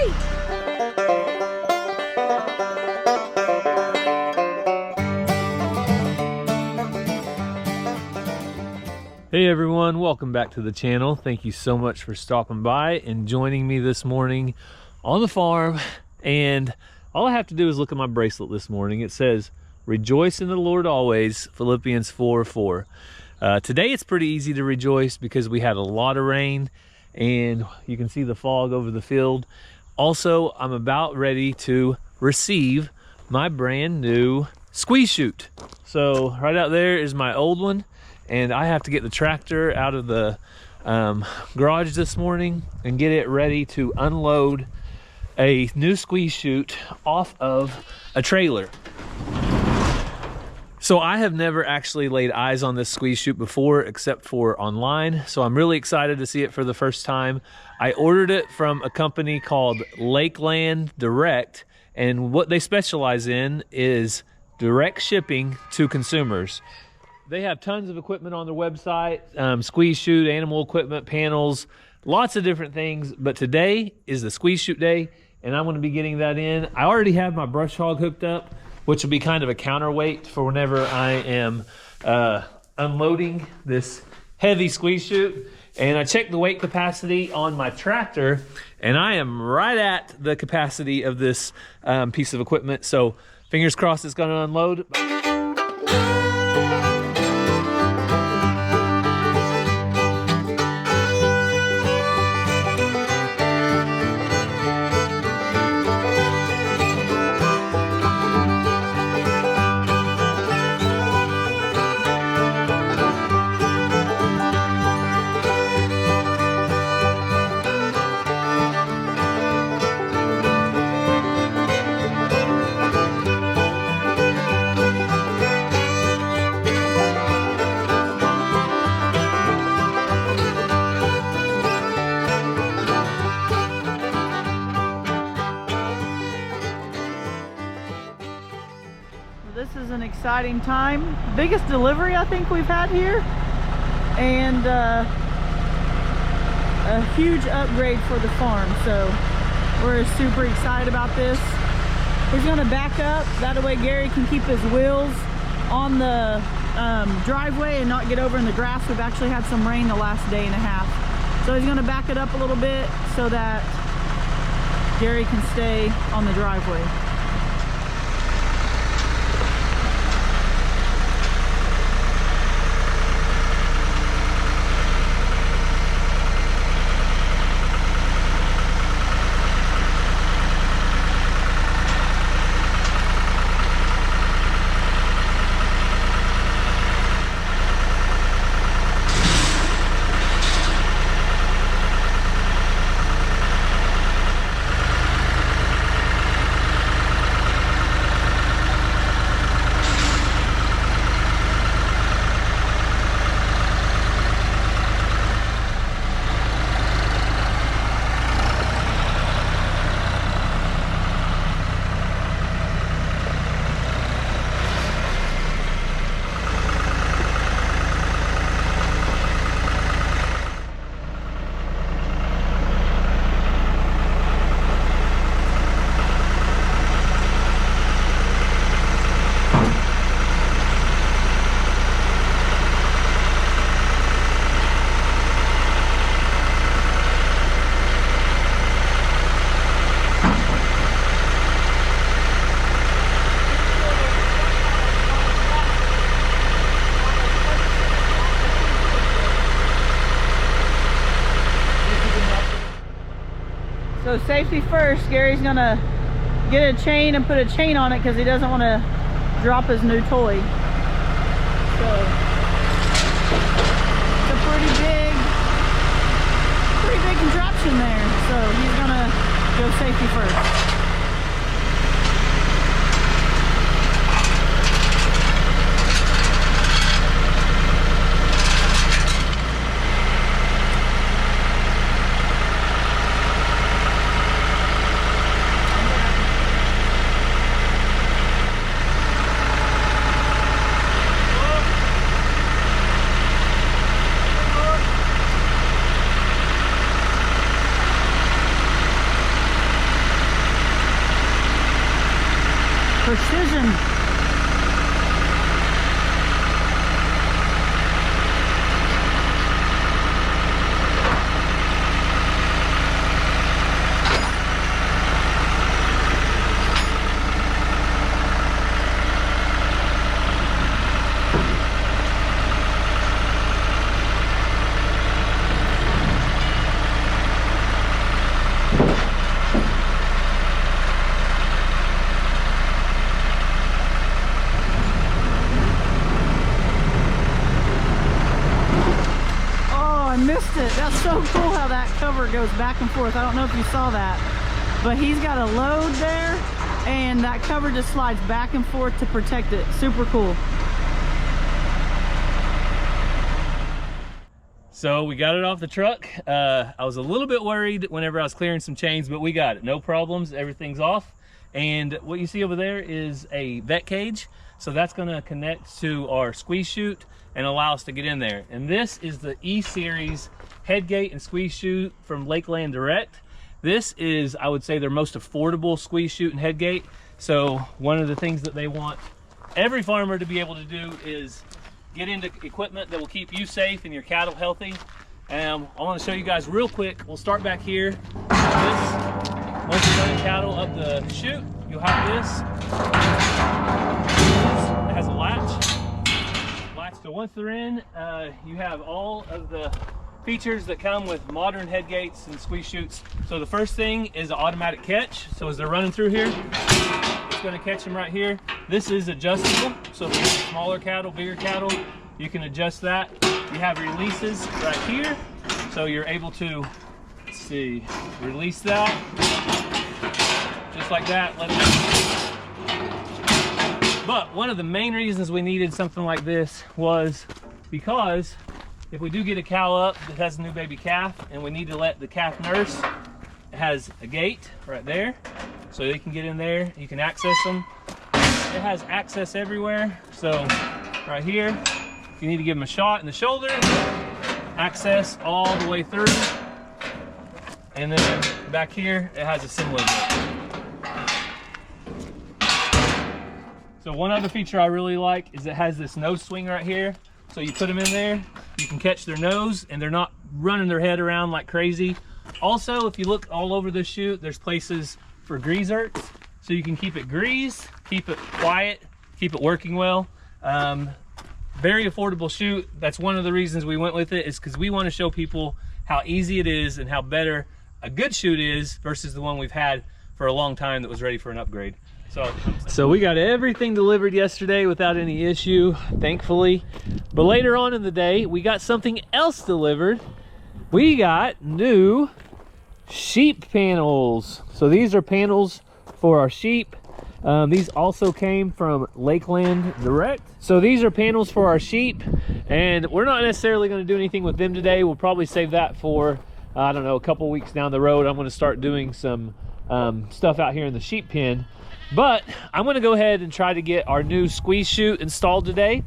Yay! Hey everyone, welcome back to the channel. Thank you so much for stopping by and joining me this morning on the farm. And all I have to do is look at my bracelet this morning. It says, rejoice in the Lord always, Philippians 4:4. Today it's pretty easy to rejoice because we had a lot of rain and you can see the fog over the field. Also, I'm about ready to receive my brand new squeeze chute. So right out there is my old one. And I have to get the tractor out of the garage this morning and get it ready to unload a new squeeze chute off of a trailer. So I have never actually laid eyes on this squeeze chute before except for online. So I'm really excited to see it for the first time. I ordered it from a company called Lakeland Direct, and what they specialize in is direct shipping to consumers. They have tons of equipment on their website, squeeze chute, animal equipment, panels, lots of different things. But today is the squeeze chute day, and I'm going to be getting that in. I already have my brush hog hooked up, which will be kind of a counterweight for whenever I am unloading this heavy squeeze chute. And I checked the weight capacity on my tractor, and I am right at the capacity of this piece of equipment. So fingers crossed it's going to unload. This is an exciting time. Biggest delivery I think we've had here, and a huge upgrade for the farm. So we're super excited about this. He's going to back up. That way Gary can keep his wheels on the driveway and not get over in the grass. We've actually had some rain the last day and a half. So he's going to back it up a little bit so that Gary can stay on the driveway. So safety first, Gary's gonna get a chain and put a chain on it because he doesn't want to drop his new toy. So it's a pretty big contraption there. So he's gonna go safety first. precision. Missed it. That's so cool how that cover goes back and forth. I don't know if you saw that, but he's got a load there and that cover just slides back and forth to protect it. Super cool. So we got it off the truck. I was a little bit worried whenever I was clearing some chains, but we got it. No problems. Everything's off. And what you see over there is a vet cage. So that's going to connect to our squeeze chute and allow us to get in there. And this is the E-Series headgate and squeeze chute from Lakeland Direct. This is, I would say, their most affordable squeeze chute and headgate. So one of the things that they want every farmer to be able to do is get into equipment that will keep you safe and your cattle healthy. I want to show you guys real quick. We'll start back here. Once you're running cattle up the chute, you'll have this. It has a latch. So once they're in, you have all of the features that come with modern headgates and squeeze chutes. So the first thing is an automatic catch. So as they're running through here, it's going to catch them right here. This is adjustable. So if you have smaller cattle, bigger cattle, you can adjust that. You have releases right here. So you're able to, let's see, release that. Just like that. Let it. But one of the main reasons we needed something like this was because if we do get a cow up that has a new baby calf and we need to let the calf nurse, it has a gate right there so they can get in there. You can access them. It has access everywhere. So right here, if you need to give them a shot in the shoulder, access all the way through. And then back here, it has a similar gate. So one other feature I really like is it has this nose swing right here. So you put them in there, you can catch their nose and they're not running their head around like crazy. Also, if you look all over the chute, there's places for grease zerks. So you can keep it greased, keep it quiet, keep it working well. Very affordable chute. That's one of the reasons we went with it, is because we want to show people how easy it is and how better a good chute is versus the one we've had for a long time that was ready for an upgrade. So we got everything delivered yesterday without any issue, thankfully. But later on in the day, we got something else delivered. We got new sheep panels. So these are panels for our sheep. These also came from Lakeland Direct. So these are panels for our sheep, and we're not necessarily going to do anything with them today. We'll probably save that for, I don't know, a couple weeks down the road. I'm going to start doing some stuff out here in the sheep pen. But I'm going to go ahead and try to get our new squeeze chute installed today.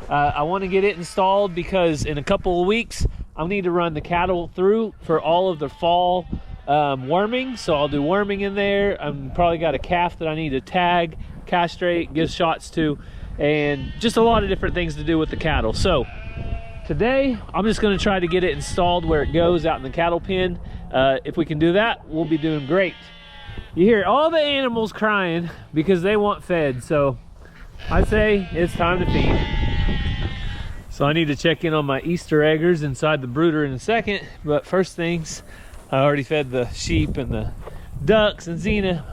I want to get it installed because in a couple of weeks, I'll need to run the cattle through for all of the fall worming. So I'll do worming in there. I'm probably got a calf that I need to tag, castrate, give shots to, and just a lot of different things to do with the cattle. So today, I'm just going to try to get it installed where it goes out in the cattle pen. If we can do that, we'll be doing great. You hear all the animals crying because they want fed, so I say it's time to feed. So I need to check in on my Easter eggers inside the brooder in a second, but first things, I already fed the sheep and the ducks and Xena.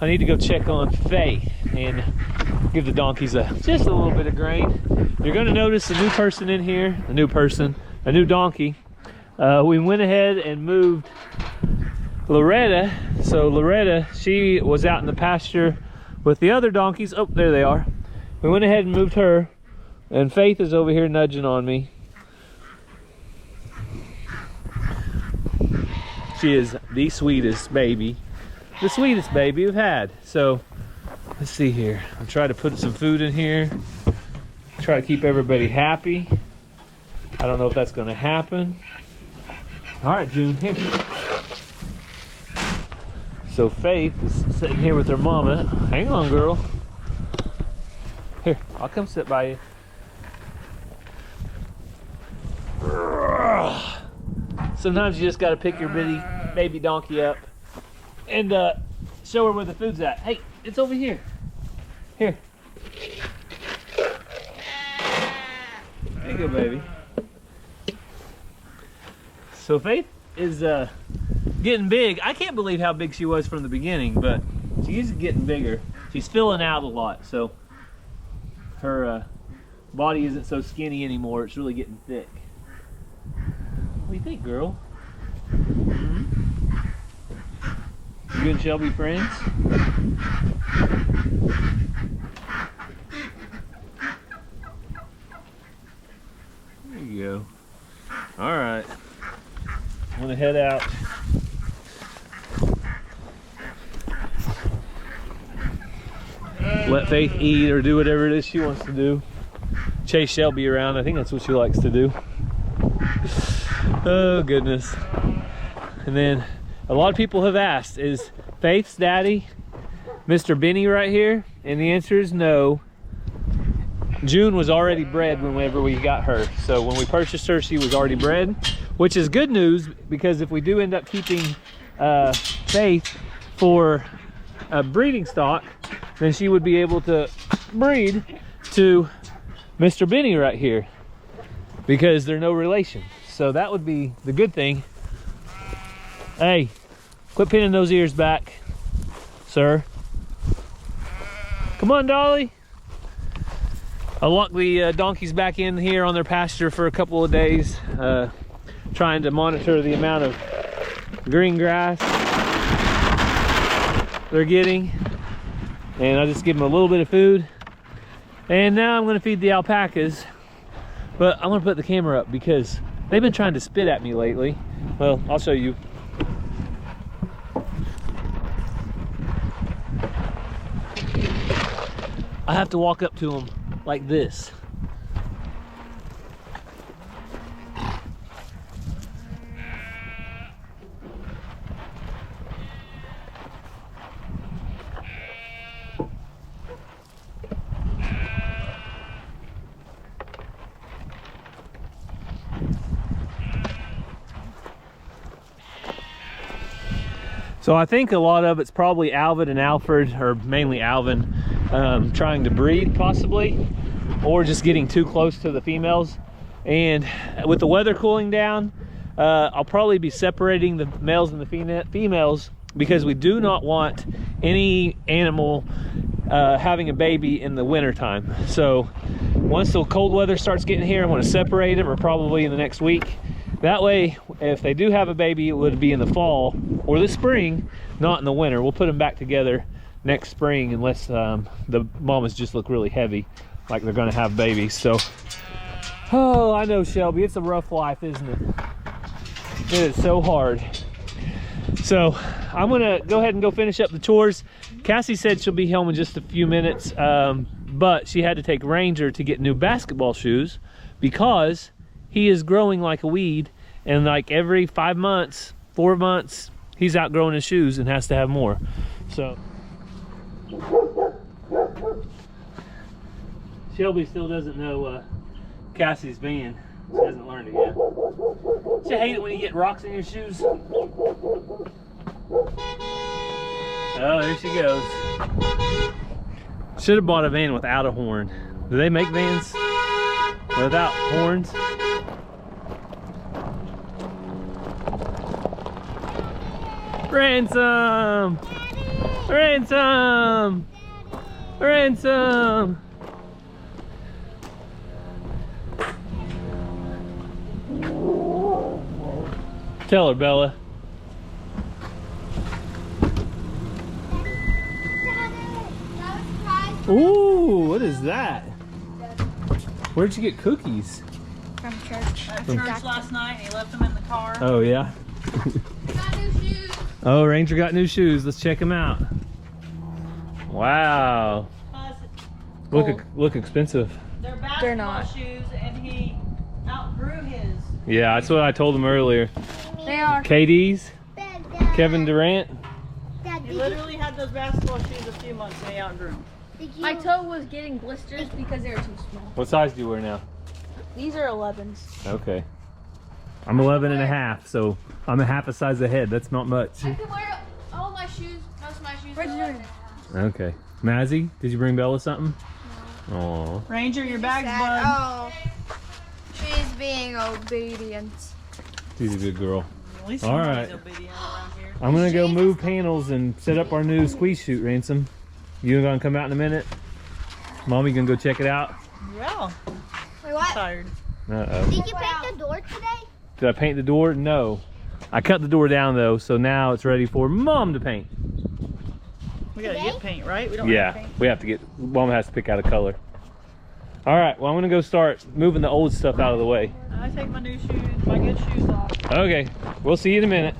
I need to go check on Faye and give the donkeys just a little bit of grain. You're going to notice a new person in here, a new donkey. We went ahead and moved Loretta. So Loretta, she was out in the pasture with the other donkeys. Oh, there they are. We went ahead and moved her, and Faith is over here nudging on me. She is the sweetest baby we've had. So let's see here. I'll try to put some food in here, try to keep everybody happy. I don't know if that's going to happen. All right, June, here. So Faith is sitting here with her mama. Hang on, girl. I'll come sit by you. Sometimes you just got to pick your baby donkey up and show her where the food's at. Hey, it's over here. Here. There you go, baby. So Faith is getting big. I can't believe how big she was from the beginning, but she's getting bigger. She's filling out a lot, so her body isn't so skinny anymore. It's really getting thick. What do you think, girl? Mm-hmm. You and Shelby friends? There you go. All right. I'm gonna head out. Let Faith eat or do whatever it is she wants to do. Chase Shelby around. I think that's what she likes to do. Oh goodness. And then a lot of people have asked, is Faith's daddy Mr. Benny right here? And the answer is no. June was already bred whenever we got her. So when we purchased her, she was already bred, which is good news, because if we do end up keeping Faith for a breeding stock, then she would be able to breed to Mr. Benny right here, because they're no relation. So that would be the good thing. Hey, quit pinning those ears back, sir. Come on, Dolly. I locked the donkeys back in here on their pasture for a couple of days, trying to monitor the amount of green grass they're getting. And I just give them a little bit of food. And now I'm gonna feed the alpacas. But I'm gonna put the camera up because they've been trying to spit at me lately. Well, I'll show you. I have to walk up to them like this. So I think a lot of it's probably Alvin and Alfred, or mainly Alvin, trying to breed possibly, or just getting too close to the females. And with the weather cooling down, I'll probably be separating the males and the females, because we do not want any animal having a baby in the winter time. So once the cold weather starts getting here, I'm going to separate them, or probably in the next week. That way, if they do have a baby, it would be in the fall or the spring, not in the winter. We'll put them back together next spring, unless the mamas just look really heavy, like they're gonna have babies. So, oh, I know, Shelby, it's a rough life, isn't it? It is so hard. So I'm gonna go ahead and go finish up the chores. Cassie said she'll be home in just a few minutes, but she had to take Ranger to get new basketball shoes, because he is growing like a weed, and like every 5 months, 4 months, he's outgrowing his shoes and has to have more. So Shelby still doesn't know Cassie's van. She hasn't learned it yet. She hate it when you get rocks in your shoes. Oh, there she goes. Should have bought a van without a horn. Do they make vans without horns? Ransom! Ransom! Ransom! Tell her, Bella. Ooh, what is that? Where'd you get cookies? From church. At church last night, and he left them in the car. Oh, yeah? Oh, Ranger got new shoes. Let's check them out. Wow. Look expensive. They're basketball They're not. shoes, and he outgrew his. Yeah, that's what I told him earlier. They are. KD's, Kevin Durant. He literally had those basketball shoes a few months, and he outgrew them. My toe was getting blisters because they were too small. What size do you wear now? These are 11s. Okay. I'm 11 and a half, so I'm a half a size ahead. That's not much. I can wear all my shoes, most of my shoes. Are 11 and a half. Okay. Mazzy, did you bring Bella something? No. Aw. Ranger, your bag's Sad. bud. Oh, she's being obedient. She's a good girl. At least All somebody's right. obedient around here. I'm gonna go move panels and set up our new squeeze chute, Ransom. You gonna come out in a minute? Mommy gonna go check it out? Yeah. Wait, what? Tired. Uh-oh. Did you paint the door today? Did I paint the door? No. I cut the door down though, so now it's ready for Mom to paint. We gotta get paint, right? We don't Yeah, have paint. we have to get, Mom has to pick out a color. All right, well I'm gonna go start moving the old stuff out of the way. I take my new shoes, my good shoes off. Okay, we'll see you in a minute.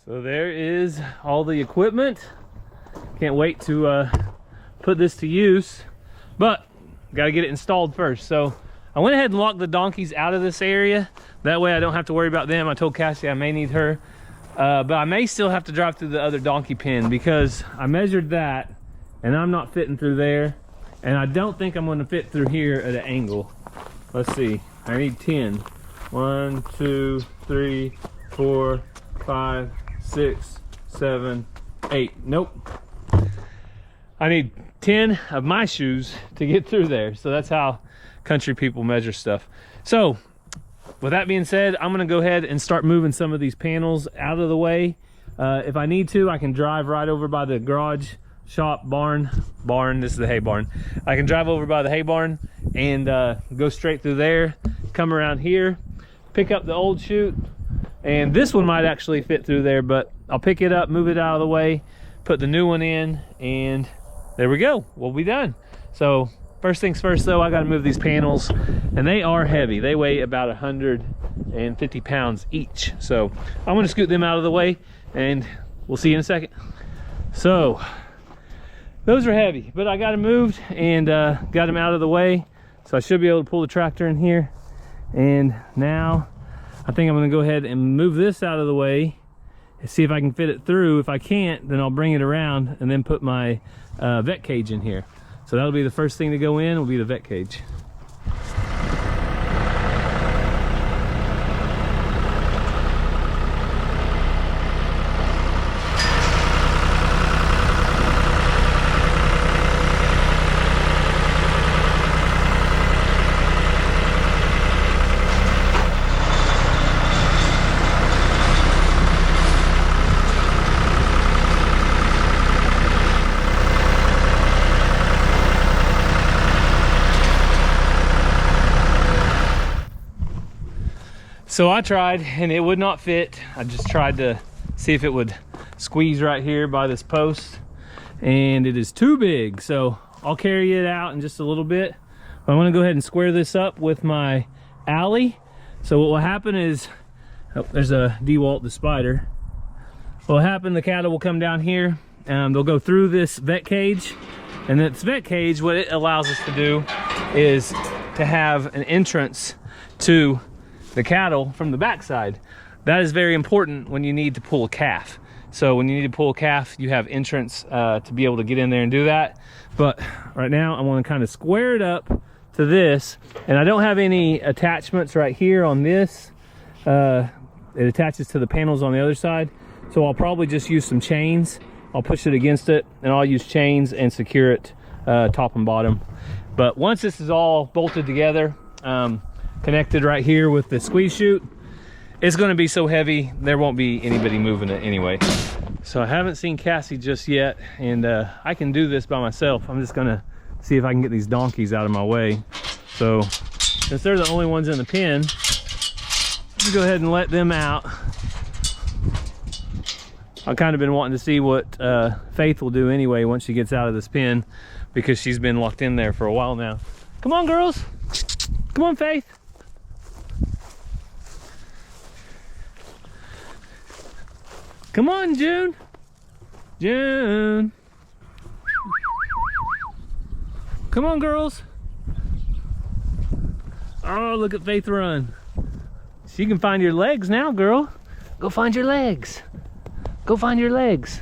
So there is all the equipment. Can't wait to put this to use, but gotta get it installed first. So I went ahead and locked the donkeys out of this area. That way I don't have to worry about them. I told Cassie I may need her, but I may still have to drive through the other donkey pen because I measured that and I'm not fitting through there. And I don't think I'm gonna fit through here at an angle. Let's see, I need 10. 1, 2, 3, 4, 5, 6, 7, 8. Nope. I need 10 of my shoes to get through there. So that's how country people measure stuff. So with that being said, I'm gonna go ahead and start moving some of these panels out of the way. If I need to, I can drive right over by the garage shop barn. This is the hay barn. I can drive over by the hay barn and go straight through there, come around here, pick up the old chute, and this one might actually fit through there, but I'll pick it up, move it out of the way, put the new one in, and there we go. We'll be done. So first things first though, I got to move these panels, and they are heavy. They weigh about 150 pounds each. So I'm going to scoot them out of the way and we'll see you in a second. So those are heavy, but I got them moved and got them out of the way. So I should be able to pull the tractor in here. And now I think I'm gonna go ahead and move this out of the way and see if I can fit it through. If I can't, then I'll bring it around and then put my vet cage in here. So that'll be the first thing to go in, will be the vet cage. So I tried and it would not fit. I just tried to see if it would squeeze right here by this post, and it is too big. So I'll carry it out in just a little bit. But I'm gonna go ahead and square this up with my alley. So what will happen is, oh, there's a DeWalt the spider. What will happen, the cattle will come down here, they'll go through this vet cage, and this vet cage, what it allows us to do is to have an entrance to the cattle from the backside. That is very important when you need to pull a calf. So when you need to pull a calf, you have entrance to be able to get in there and do that. But right now I want to kind of square it up to this, and I don't have any attachments right here on this. It attaches to the panels on the other side. So I'll probably just use some chains. I'll push it against it and I'll use chains and secure it top and bottom. But once this is all bolted together, connected right here with the squeeze chute, it's going to be so heavy there won't be anybody moving it anyway. So I haven't seen Cassie just yet, and I can do this by myself. I'm just gonna see if I can get these donkeys out of my way. So since they're the only ones in the pen, let's go ahead and let them out. I've kind of been wanting to see what Faith will do anyway once she gets out of this pen, because she's been locked in there for a while now. Come on, girls. Come on, Faith. Come on, June. June. Come on, girls. Oh, look at Faith run. She can find your legs now, girl. Go find your legs. Go find your legs.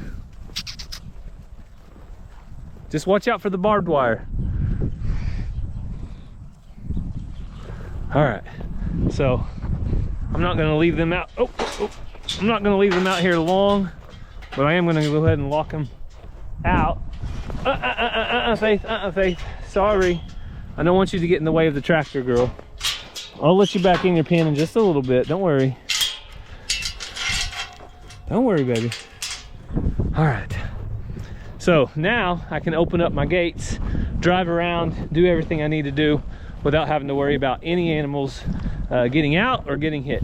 Just watch out for the barbed wire. All right, so I'm not gonna leave them out. I'm not gonna leave them out here long, but I am gonna go ahead and lock them out. Faith, Faith, sorry. I don't want you to get in the way of the tractor, girl. I'll let you back in your pen in just a little bit, don't worry. Don't worry, baby. All right, so now I can open up my gates, drive around, do everything I need to do without having to worry about any animals getting out or getting hit.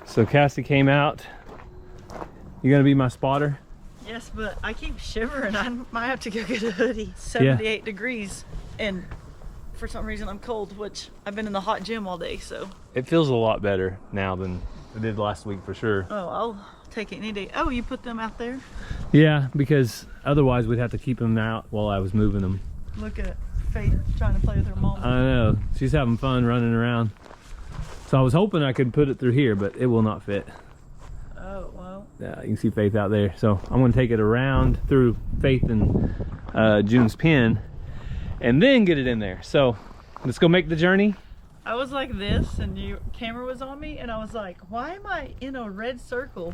So Cassie came out. You gonna be my spotter? Yes, but I keep shivering. I might have to go get a hoodie. 78 degrees, and for some reason I'm cold, which I've been in the hot gym all day, so. It feels a lot better now than it did last week for sure. Oh, I'll take it any day. Oh, you put them out there? Yeah, because otherwise we'd have to keep them out while I was moving them. Look at Faith trying to play with her mom. I know, she's having fun running around. So I was hoping I could put it through here, but it will not fit. Oh, well. Yeah, you can see Faith out there. So I'm gonna take it around through Faith and June's pen and then get it in there. So let's go make the journey. I was like this and your camera was on me and I was like, why am I in a red circle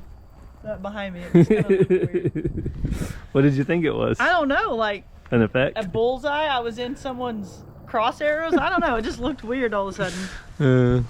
behind me? It just kind of looked weird. What did you think it was? I don't know, like an effect? a bullseye. I was in someone's cross arrows. I don't know, it just looked weird all of a sudden.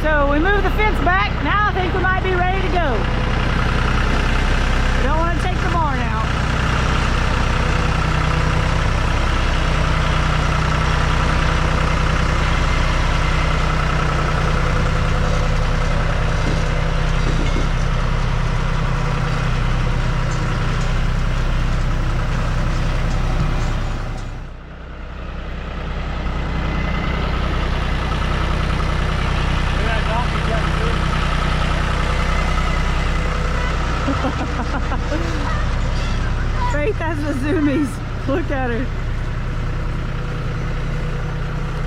So we moved the fence back. Now I think we might be ready to go. We don't want to take the barn out. Faith has the zoomies. Look at her.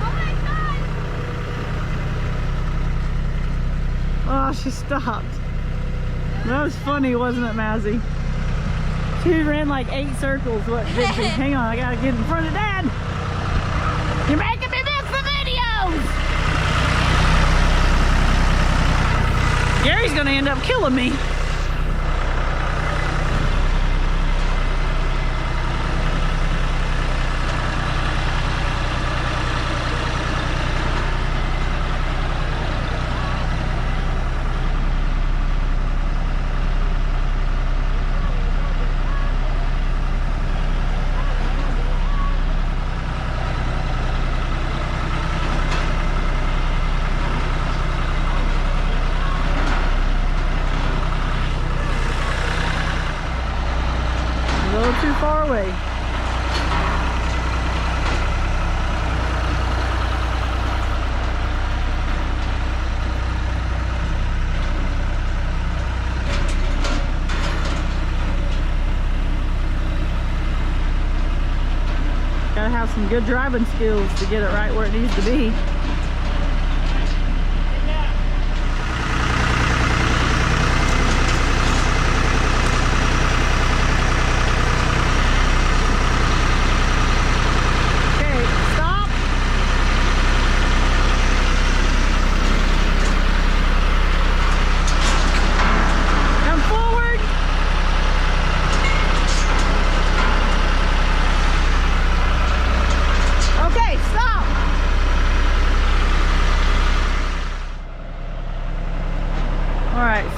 Oh my God! Oh, she stopped. That was funny, wasn't it, Mazzy? She ran like 8 circles. What did she? Hang on, I gotta get in front of Dad. You're making me miss the videos! Gary's gonna end up killing me. A little too far away. Gotta have some good driving skills to get it right where it needs to be.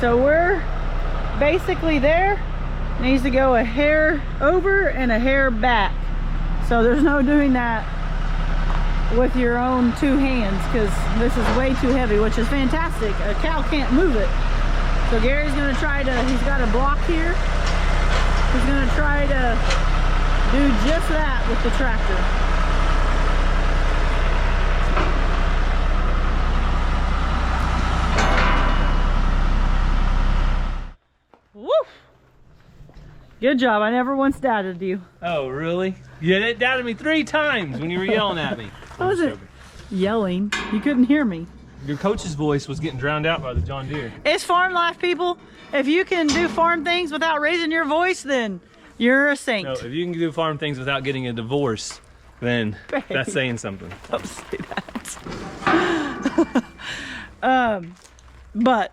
So we're basically there. Needs to go a hair over and a hair back. So there's no doing that with your own two hands because this is way too heavy, which is fantastic. A cow can't move it. So Gary's gonna try to, he's got a block here. He's gonna try to do just that with the tractor. Good job. I never once doubted you. Oh, really? You doubted me 3 times when you were yelling at me. I wasn't yelling. You couldn't hear me. Your coach's voice was getting drowned out by the John Deere. It's farm life, people. If you can do farm things without raising your voice, then you're a saint. No, if you can do farm things without getting a divorce, then that's saying something. Don't say that. But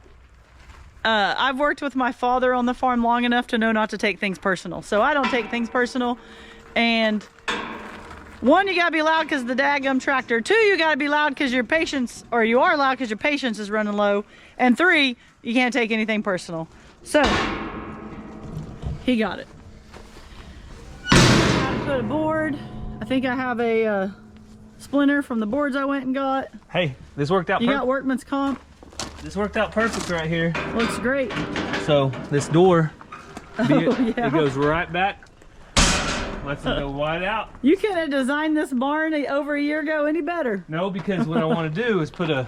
I've worked with my father on the farm long enough to know not to take things personal. So I don't take things personal. And 1, you gotta be loud because of the daggum tractor. 2, you gotta be loud because your patience, or you are loud because your patience is running low. And 3, you can't take anything personal. So, he got it. I put a board. I think I have a splinter from the boards I went and got. Hey, this worked out You perfect. got workman's comp. This worked out perfect right here. Looks great. So this door, yeah. it goes right back. Lets it go wide out. You couldn't have designed this barn over a year ago any better. No, because what I want to do is put a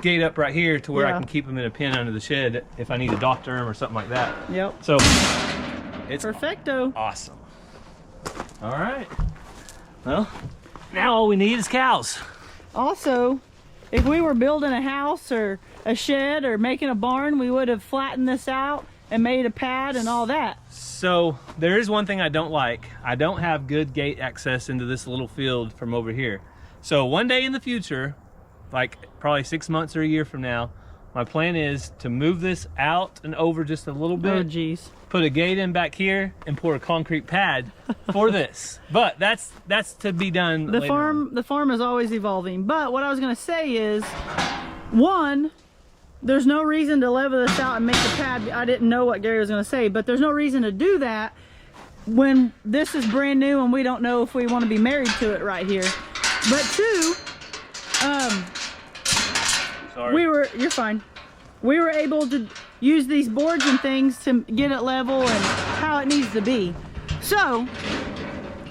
gate up right here to where I Yeah. can keep them in a pen under the shed if I need to doctor them or something like that. Yep. So it's Perfecto. awesome. All right. Well, now all we need is cows. Also, if we were building a house or a shed or making a barn, we would have flattened this out and made a pad and all that. So there is one thing I don't like. I don't have good gate access into this little field from over here. So one day in the future, like probably 6 months or a year from now, my plan is to move this out and over just a little bit. Oh geez. Put a gate in back here and pour a concrete pad for this. But that's to be done The later on. farm is always evolving. But what I was gonna say is, 1, there's no reason to level this out and make a pad. I didn't know what Gary was gonna say, but there's no reason to do that when this is brand new and we don't know if we want to be married to it right here. But 2, Sorry. you're fine. We were able to use these boards and things to get it level and how it needs to be. So,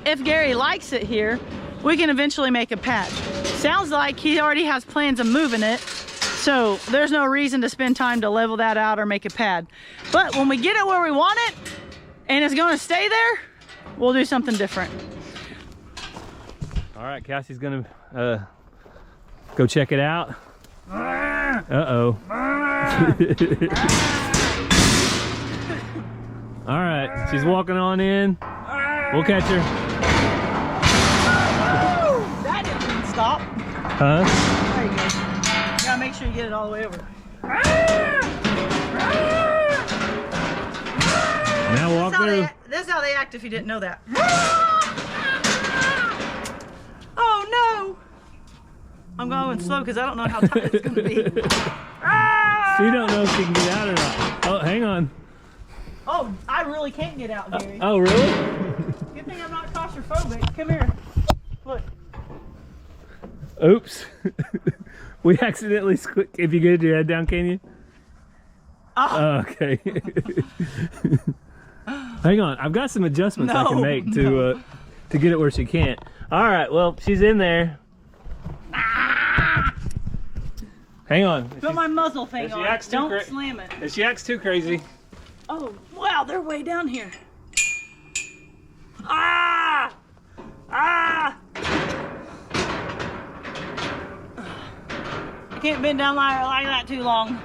if Gary likes it here, we can eventually make a pad. Sounds like he already has plans of moving it, so there's no reason to spend time to level that out or make a pad. But when we get it where we want it, and it's gonna stay there, we'll do something different. All right, Cassie's gonna go check it out. Uh-oh. All right, she's walking on in. We'll catch her. That didn't stop. Huh? There you go. You gotta make sure you get it all the way over. Now walk through. This is how they act if you didn't know that. Oh no! I'm going slow because I don't know how tight it's gonna be. She don't know if she can get out or not. Oh, hang on. Oh, I really can't get out, Gary. Oh, really? Good thing I'm not claustrophobic. Come here. Look. Oops. We accidentally if you get your head down, can you? Oh, okay. Hang on, I've got some adjustments I can make to get it where she can't. All right, well, she's in there. Hang on. put my muzzle thing on. Don't slam it. If she acts too crazy. Oh, wow, they're way down here. Ah! Ah! I can't bend down like that too long.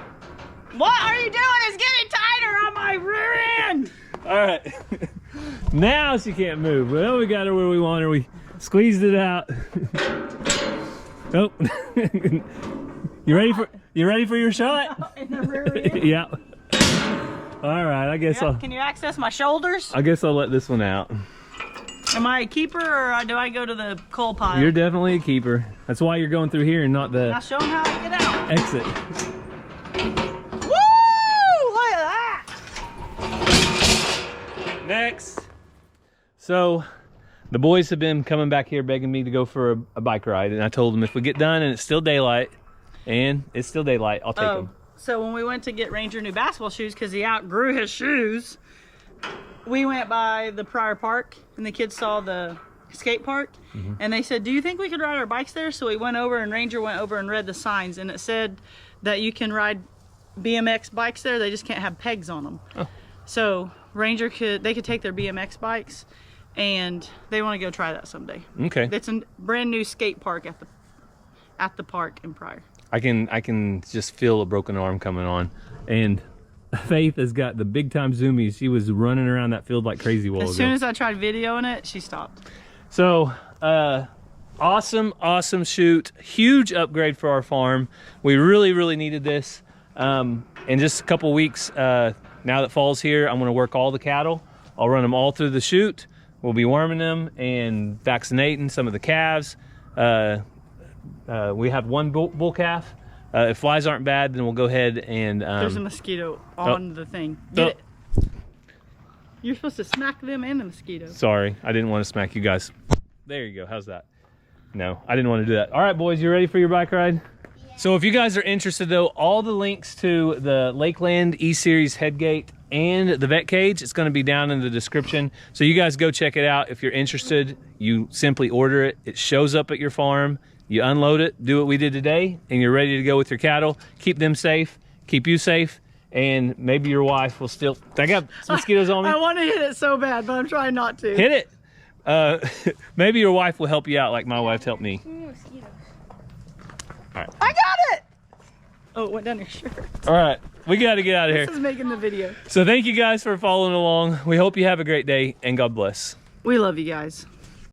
What are you doing? It's getting tighter on my rear end. All right. Now she can't move. Well, we got her where we want her. We squeezed it out. Oh. You ready for your shot? In the rear end? Yeah. All right, I guess Can you access my shoulders? I'll let this one out. Am I a keeper or do I go to the coal pile? You're definitely a keeper. That's why you're going through here and not Now the show them how to get out. exit. Woo! Look at that! Next. So the boys have been coming back here begging me to go for a bike ride, and I told them if we get done and it's still daylight, I'll take them. So when we went to get Ranger new basketball shoes because he outgrew his shoes, we went by the Pryor Park and the kids saw the skate park, and they said, do you think we could ride our bikes there? So we went over and Ranger went over and read the signs, and it said that you can ride BMX bikes there, they just can't have pegs on them. Oh. So Ranger could take their BMX bikes, and they want to go try that someday. Okay. It's a brand new skate park at the park in Pryor. I can just feel a broken arm coming on, and Faith has got the big time zoomies. She was running around that field like crazy while ago. As soon as I tried videoing it, she stopped. So awesome chute, huge upgrade for our farm. We really needed this. In just a couple weeks, now that fall's here, I'm going to work all the cattle. I'll run them all through the chute. We'll be worming them and vaccinating some of the calves. We have one bull calf. If flies aren't bad, then we'll go ahead and there's a mosquito on the thing. Get it. You're supposed to smack them and the mosquito. Sorry, I didn't want to smack you guys. There you go. How's that? No, I didn't want to do that. All right, boys, you ready for your bike ride? Yeah. So if you guys are interested, though, all the links to the Lakeland E-Series headgate and the vet cage, it's going to be down in the description. So you guys go check it out. If you're interested, you simply order it. It shows up at your farm. You unload it, do what we did today, and you're ready to go with your cattle. Keep them safe, keep you safe, and maybe your wife will still... I got mosquitoes on me. I want to hit it so bad, but I'm trying not to. Hit it. Maybe your wife will help you out like my wife helped me. Mosquitoes. All right. I got it! Oh, it went down your shirt. All right, we got to get out of here. This is making the video. So thank you guys for following along. We hope you have a great day, and God bless. We love you guys.